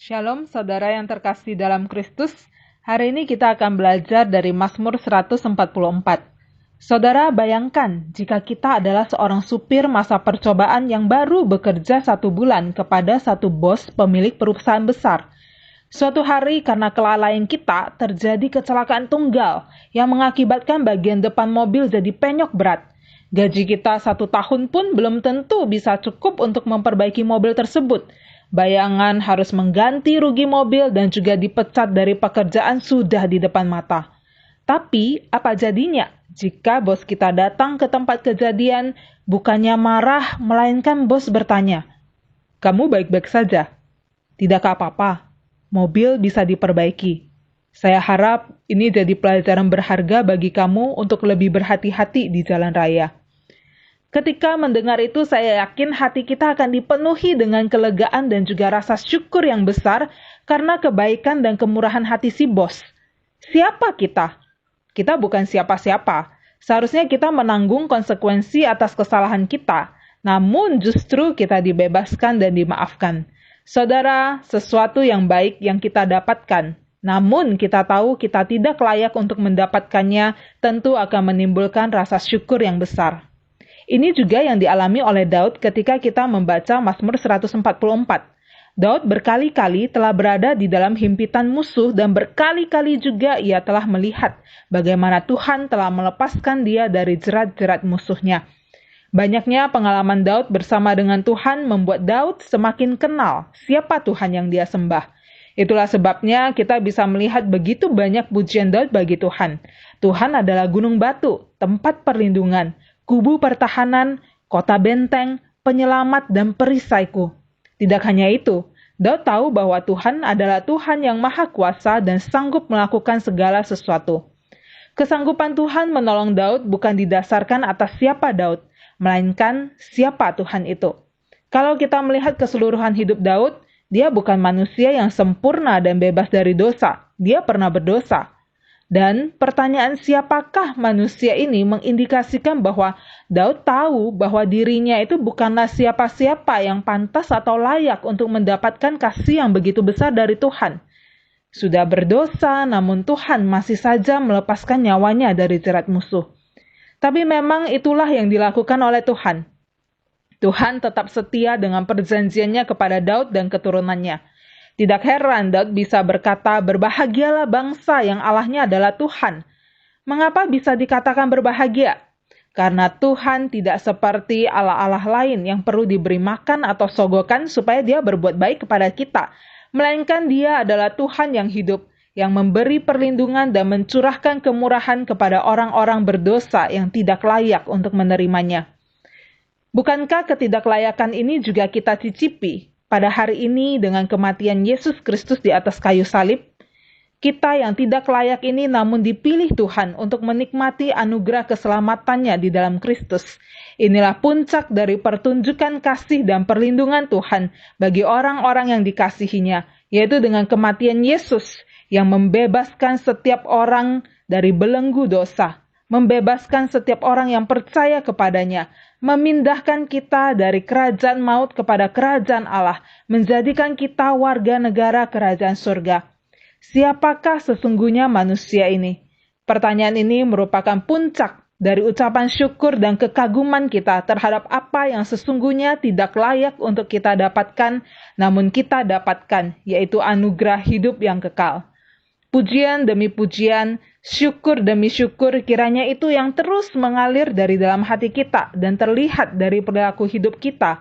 Shalom saudara yang terkasih dalam Kristus. Hari ini kita akan belajar dari Mazmur 144. Saudara bayangkan jika kita adalah seorang supir masa percobaan yang baru bekerja 1 bulan kepada satu bos pemilik perusahaan besar. Suatu hari karena kelalaian kita terjadi kecelakaan tunggal yang mengakibatkan bagian depan mobil jadi penyok berat. Gaji kita 1 tahun pun belum tentu bisa cukup untuk memperbaiki mobil tersebut. Bayangan harus mengganti rugi mobil dan juga dipecat dari pekerjaan sudah di depan mata. Tapi, apa jadinya jika bos kita datang ke tempat kejadian, bukannya marah, melainkan bos bertanya, "Kamu baik-baik saja? Tidakkah apa-apa? Mobil bisa diperbaiki." Saya harap ini jadi pelajaran berharga bagi kamu untuk lebih berhati-hati di jalan raya. Ketika mendengar itu, saya yakin hati kita akan dipenuhi dengan kelegaan dan juga rasa syukur yang besar karena kebaikan dan kemurahan hati si bos. Siapa kita? Kita bukan siapa-siapa. Seharusnya kita menanggung konsekuensi atas kesalahan kita, namun justru kita dibebaskan dan dimaafkan. Saudara, sesuatu yang baik yang kita dapatkan, namun kita tahu kita tidak layak untuk mendapatkannya, tentu akan menimbulkan rasa syukur yang besar. Ini juga yang dialami oleh Daud ketika kita membaca Mazmur 144. Daud berkali-kali telah berada di dalam himpitan musuh dan berkali-kali juga ia telah melihat bagaimana Tuhan telah melepaskan dia dari jerat-jerat musuhnya. Banyaknya pengalaman Daud bersama dengan Tuhan membuat Daud semakin kenal siapa Tuhan yang dia sembah. Itulah sebabnya kita bisa melihat begitu banyak pujian Daud bagi Tuhan. Tuhan adalah gunung batu, tempat perlindungan, kubu pertahanan, kota benteng, penyelamat, dan perisaiku. Tidak hanya itu, Daud tahu bahwa Tuhan adalah Tuhan yang maha kuasa dan sanggup melakukan segala sesuatu. Kesanggupan Tuhan menolong Daud bukan didasarkan atas siapa Daud, melainkan siapa Tuhan itu. Kalau kita melihat keseluruhan hidup Daud, dia bukan manusia yang sempurna dan bebas dari dosa. Dia pernah berdosa. Dan pertanyaan siapakah manusia ini mengindikasikan bahwa Daud tahu bahwa dirinya itu bukanlah siapa-siapa yang pantas atau layak untuk mendapatkan kasih yang begitu besar dari Tuhan. Sudah berdosa, namun Tuhan masih saja melepaskan nyawanya dari jerat musuh. Tapi memang itulah yang dilakukan oleh Tuhan. Tuhan tetap setia dengan perjanjiannya kepada Daud dan keturunannya. Tidak heran Daud bisa berkata, "Berbahagialah bangsa yang Allahnya adalah Tuhan." Mengapa bisa dikatakan berbahagia? Karena Tuhan tidak seperti Allah-Allah lain yang perlu diberi makan atau sogokan supaya dia berbuat baik kepada kita. Melainkan dia adalah Tuhan yang hidup, yang memberi perlindungan dan mencurahkan kemurahan kepada orang-orang berdosa yang tidak layak untuk menerimanya. Bukankah ketidaklayakan ini juga kita cicipi pada hari ini dengan kematian Yesus Kristus di atas kayu salib? Kita yang tidak layak ini namun dipilih Tuhan untuk menikmati anugerah keselamatannya di dalam Kristus. Inilah puncak dari pertunjukan kasih dan perlindungan Tuhan bagi orang-orang yang dikasihinya, yaitu dengan kematian Yesus yang membebaskan setiap orang dari belenggu dosa, membebaskan setiap orang yang percaya kepadanya, memindahkan kita dari kerajaan maut kepada kerajaan Allah, menjadikan kita warga negara kerajaan surga. Siapakah sesungguhnya manusia ini? Pertanyaan ini merupakan puncak dari ucapan syukur dan kekaguman kita terhadap apa yang sesungguhnya tidak layak untuk kita dapatkan, namun kita dapatkan, yaitu anugerah hidup yang kekal. Pujian demi pujian, syukur demi syukur, kiranya itu yang terus mengalir dari dalam hati kita dan terlihat dari perilaku hidup kita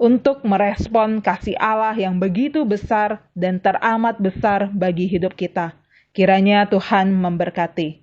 untuk merespon kasih Allah yang begitu besar dan teramat besar bagi hidup kita. Kiranya Tuhan memberkati.